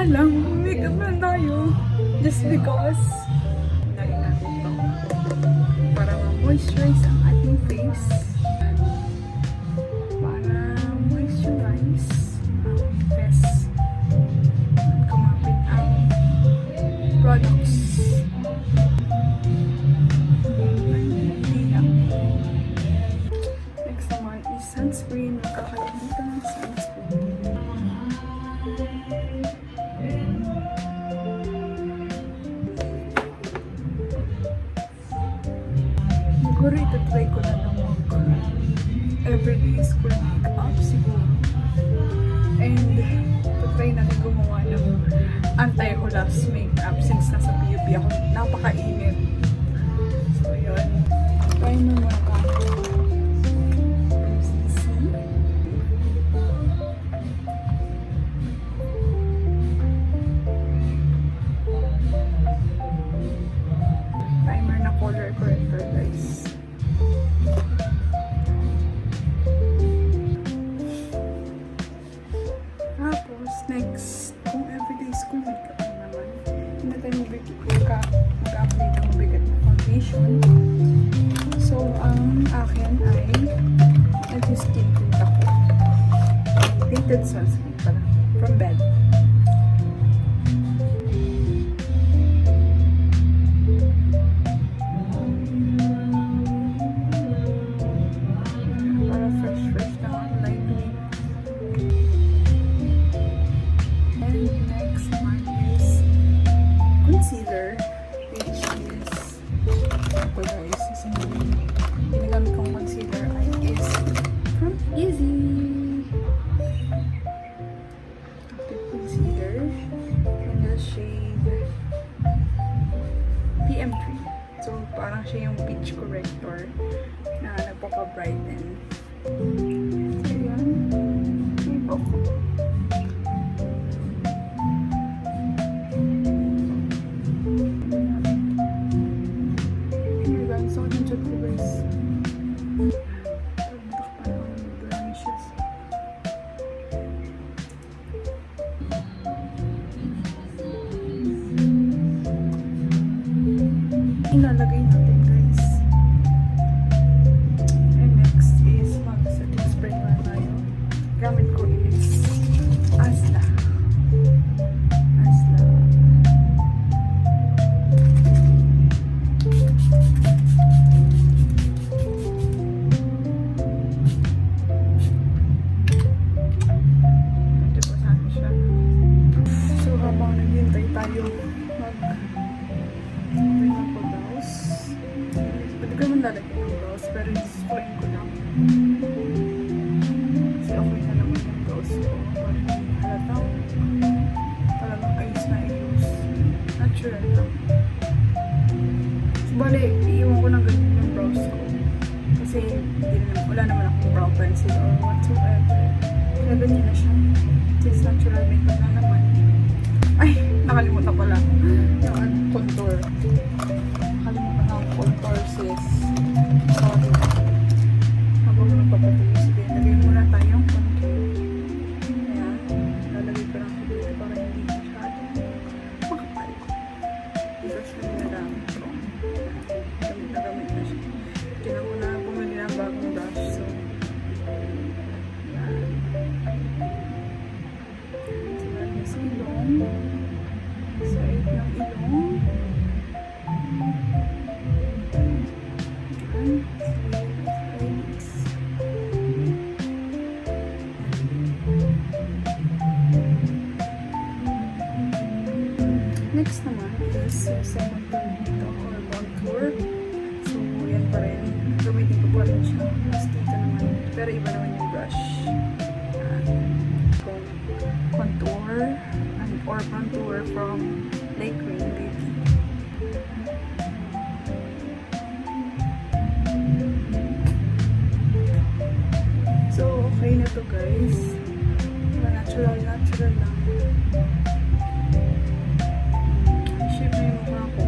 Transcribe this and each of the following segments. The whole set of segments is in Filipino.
lang, makeup na tayo. Just because, dahil natin ito. Para ma-moisturize ang ating face. Para moisturize ang face. Kumapit ang products. Next naman is sunscreen. Nakakalimutan ng sunscreen. Siguro itatry ko na lang everyday school makeup siguro. And itatry natin gumawa ng anti-hulas makeup since nasa PUP ako. Napakainit. So yun. Try mo muna ka. Primer na color corrector guys. Tapos next, kung everyday school makeup naman, hindi na tayo mag-apply ng mabigat na foundation. So ang akin ay nag-skin tint ako. Tinted sunscreen pala. From Bed. Concealer, which is ito guys, ginagamit kong concealer ay is from Easy. Active concealer in the shade PM3. So parang siya yung peach corrector na nagpapa-brighten. So yan, ibo ko. Ilalagay natin guys. And next is mag-setting spray na tayo. Gamit ko is Asla. So habang naghintay tayo pwede ko naman lalagyan ng brows, pero display ko lang. Kasi okay na naman yung brows ko. Halatang talagang ayos na ayos. Natural lang. So, bali, iiwan ko ng ganyan yung brows ko. Kasi wala naman akong brow pencil or whatsoever. Kaya ganyan na siya. Since natural makeup na naman. Ay, nakalimutan pala. Yung contour. Nakalimutan ang contour sis. Sorry. Habang magpapatuloy. Sige, lagay muna tayong contour. Ayan. Lalagay ko lang dito para hindi masyado makapal. Brush na ginagamit ko. Gamit na siya. Kailangan ko na bumili ng bagong brush. So, ayan. Sinabi sa ilong. Side ng ilong. Next naman is second tour dito or contour. So, yan pa rin. Gamitin ko pa rin siya. Mas dito naman. Pero iba naman yung brush. Contour or contour from Lake Green Beauty. So, okay na to guys. Natural lang. Shape na yung mukha ko.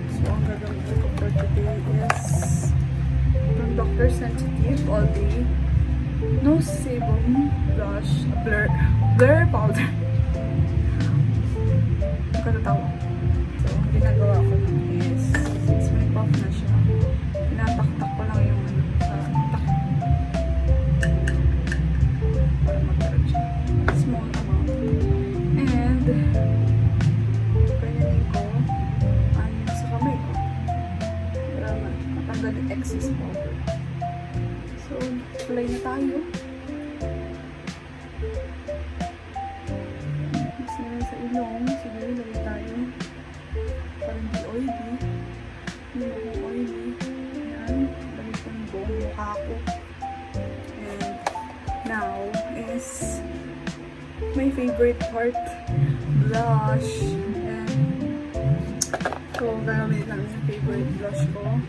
So, ang gagawin ko for today is from Dr. Sensitive All Day No Sebum Blush Blur Powder. Ang katatawa. So, ang ginagawa ko lang is, since may puff na siya, tinataktak ko lang yung ano sa tak. Para magkaroon siya. Small amount. And, ganyanin ko sa kamay ko. Para matanggal yung excess powder. So, apply na tayo. Mix na lang sa ilong. Siguro lagay tayo. Para hindi oily. Hindi ako oily. Ayan. Lagay ko yung buong mukha ko. And now is my favorite part. Blush. And so, gagawin lang yung favorite blush ko.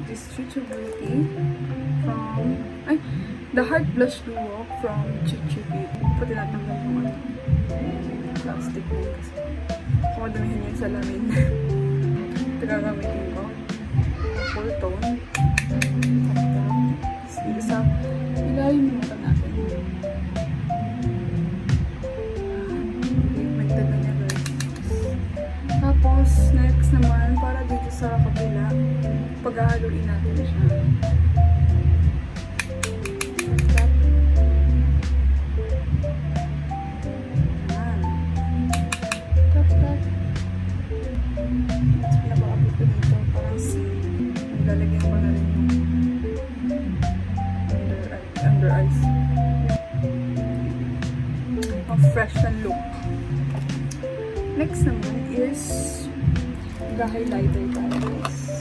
It is Chuchu Beauty. The Heart Blush Duo from Chuchu Beauty. Pati natanggal yung ano, plastic mo kasi kung madamihin yung salamin. Ito gagamitin ko. Full tone. Tapos dito sa ilalim yung mata natin. Pigmented na niya guys. Tapos next naman, para dito sa kabila, pag-ahaluin natin siya. Lalagyan ko na rin yung under eyes. Ang fresh na look. Next naman is highlighter tayo guys.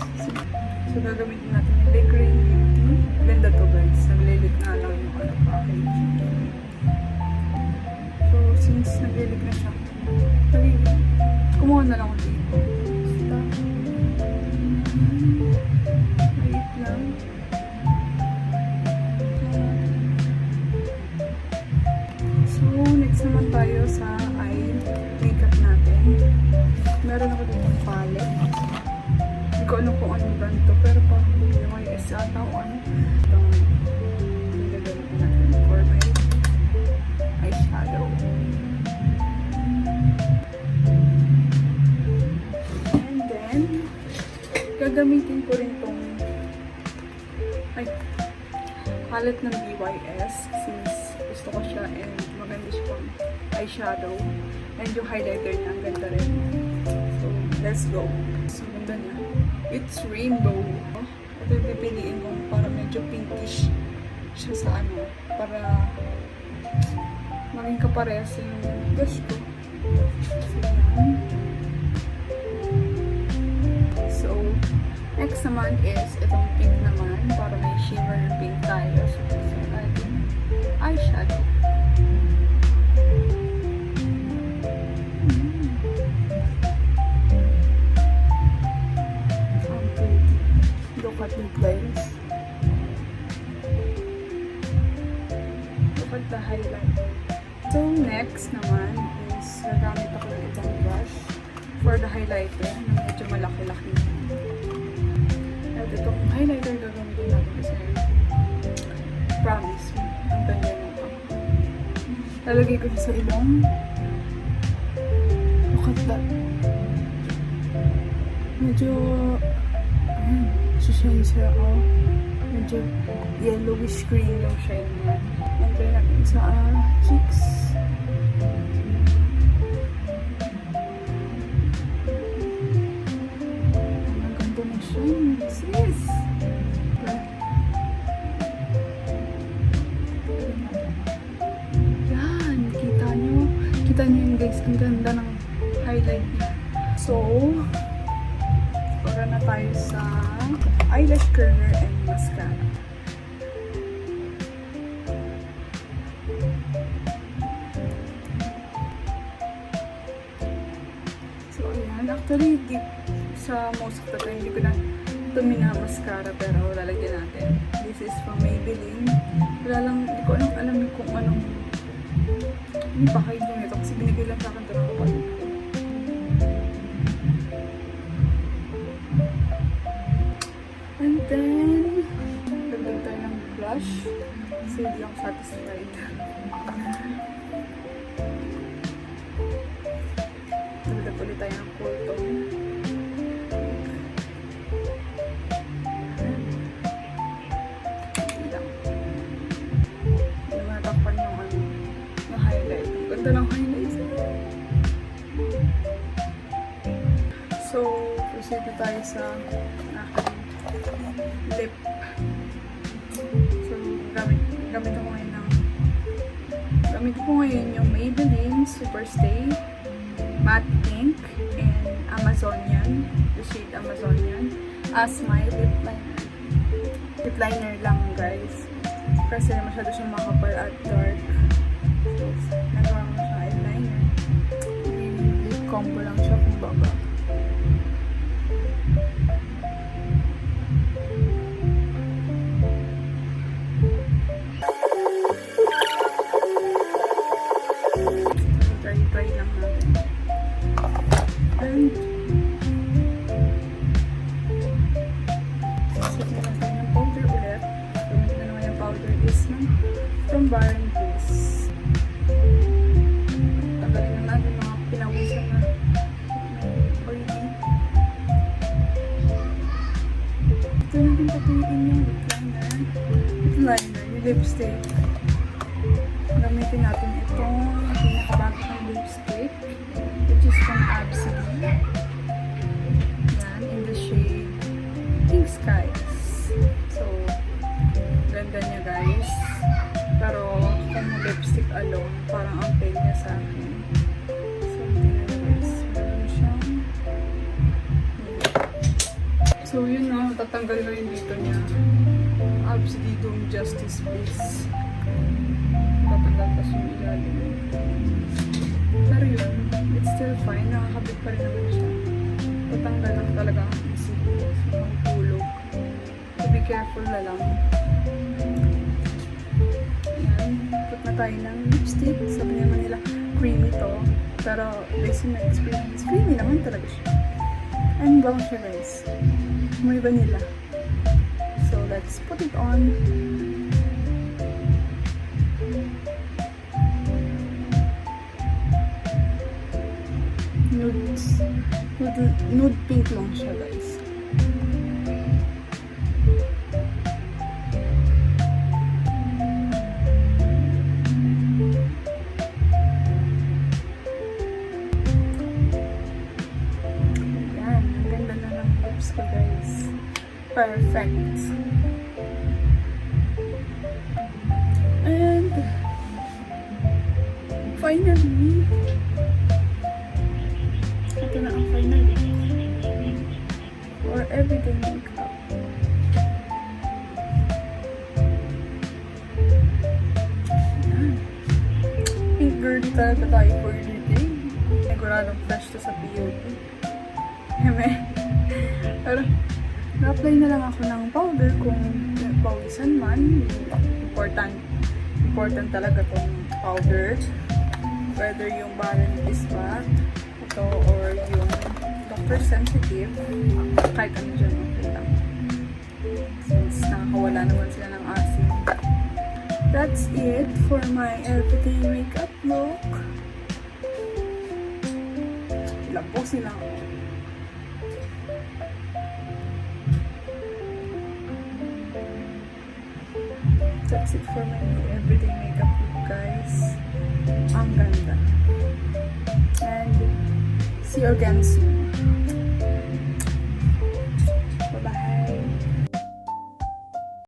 So gagamitin natin yung Lake Green Beauty. Ganda to guys. Naglilit na lang yung ano package. So since naglilit na siya, kumuha na lang ako dito. So, next naman tayo sa eye makeup natin. Meron ako dito ng palette. Hindi ko alam kung anong brand to, pero parang YS ata o ano. Itong gagamitin natin for my eyeshadow. And then, gagamitin ko rin tong palette ng BYS since gusto ko siya and maganda siya pang eyeshadow and yung highlighter niya ang ganda rin. So let's go. So ganda niya. It's rainbow. Ito yung pipiliin ko para medyo pinkish siya sa ano para maging kaparehas yung blush ko. So next naman is itong pink naman para may shimmer pink tayo. So, natin eyeshadow. Okay. Look at it guys. Look at the highlight. So next naman is gagamit ako ng itong brush for the highlighter na medyo malaki-laki. At itong highlighter gagamitin natin kasi promise me, ang ganda nito. Lalagay ko siya sa ilong. Look at that. Medyo shine siya. Medyo yellowish green yung shine niya. And try natin sa cheeks. Sis! Yan! Kita nyo yun guys. Ang ganda ng highlight niya. So, para na tayo sa eyelash curler and mascara. So, ayan. Actually, sa most of the time, hindi ko na tumina mascara pero lalagyan natin. This is from Maybelline. Wala lang, hindi ko alam kung anong hindi pa kayo nito kasi binigay lang sa akin ito ng kapatid ko. And then blush. Kasi hindi ako satisfied. Nagdag ulit tayo ng cool tone. Hindi lang. Hindi mo natakpan yung yung highlight. Ang ganda ng highlights. So, proceed na tayo sa aking lip. So, gamit ko ngayon yung Maybelline Superstay Matte Pink and Amazonian, the shade Amazonian, as my lip liner. Lip liner lang, guys. Kasi masyado siyang makapal at dark. So, nagawa mo siya eyeliner. Lip combo lang siya kung baga. Try lang natin. And set na natin yung powder ulit. Gamit na naman yung powder is from Baron Place. Tanggalin na natin mga pinawisan na oily. Ito natin patuloyin yung yung lipstick. Gamitin natin itong pinakabago ng lipstick, which is from Absolute. Yan, in the shade Pink Skies. So, ganda niya, guys. Pero, kung lipstick alone, parang ang pale niya sa akin. So, tingnan niyo, guys. Meron siyang... So, yun na. Tatanggal na yung dito niya. Absolute Justice Please. Tatanggal kasi yung ilalim. Pero yun, it's still fine. Nakakabit pa rin naman siya. Tatanggal lang talaga ang easy. So, ang tulog. So, be careful na lang. Ayan. Put na tayo ng lipstick. Sabi naman nila, creamy to. Pero, based on my experience, creamy naman talaga siya. And bango siya, guys. May vanilla. So, let's put it on. Nude pink lang siya, guys. Yan, ang ganda na ng lips ko, guys. Perfect. And finally, ito na ang final look or everyday makeup. Ayan. Pink girly talaga tayo for everyday. Siguradong fresh to sa POP. Pero na-apply na lang ako ng powder kung pawisan man. Important talaga tong powder. Whether yung Baron is ba ito or yung Dr. Sensitive, kahit ano dyan, okay lang. Since nakakawala naman sila ng asim. That's it for my everyday makeup look. Ilang po sila. That's it for my everyday makeup look, guys. Ang ganda. And see you again soon.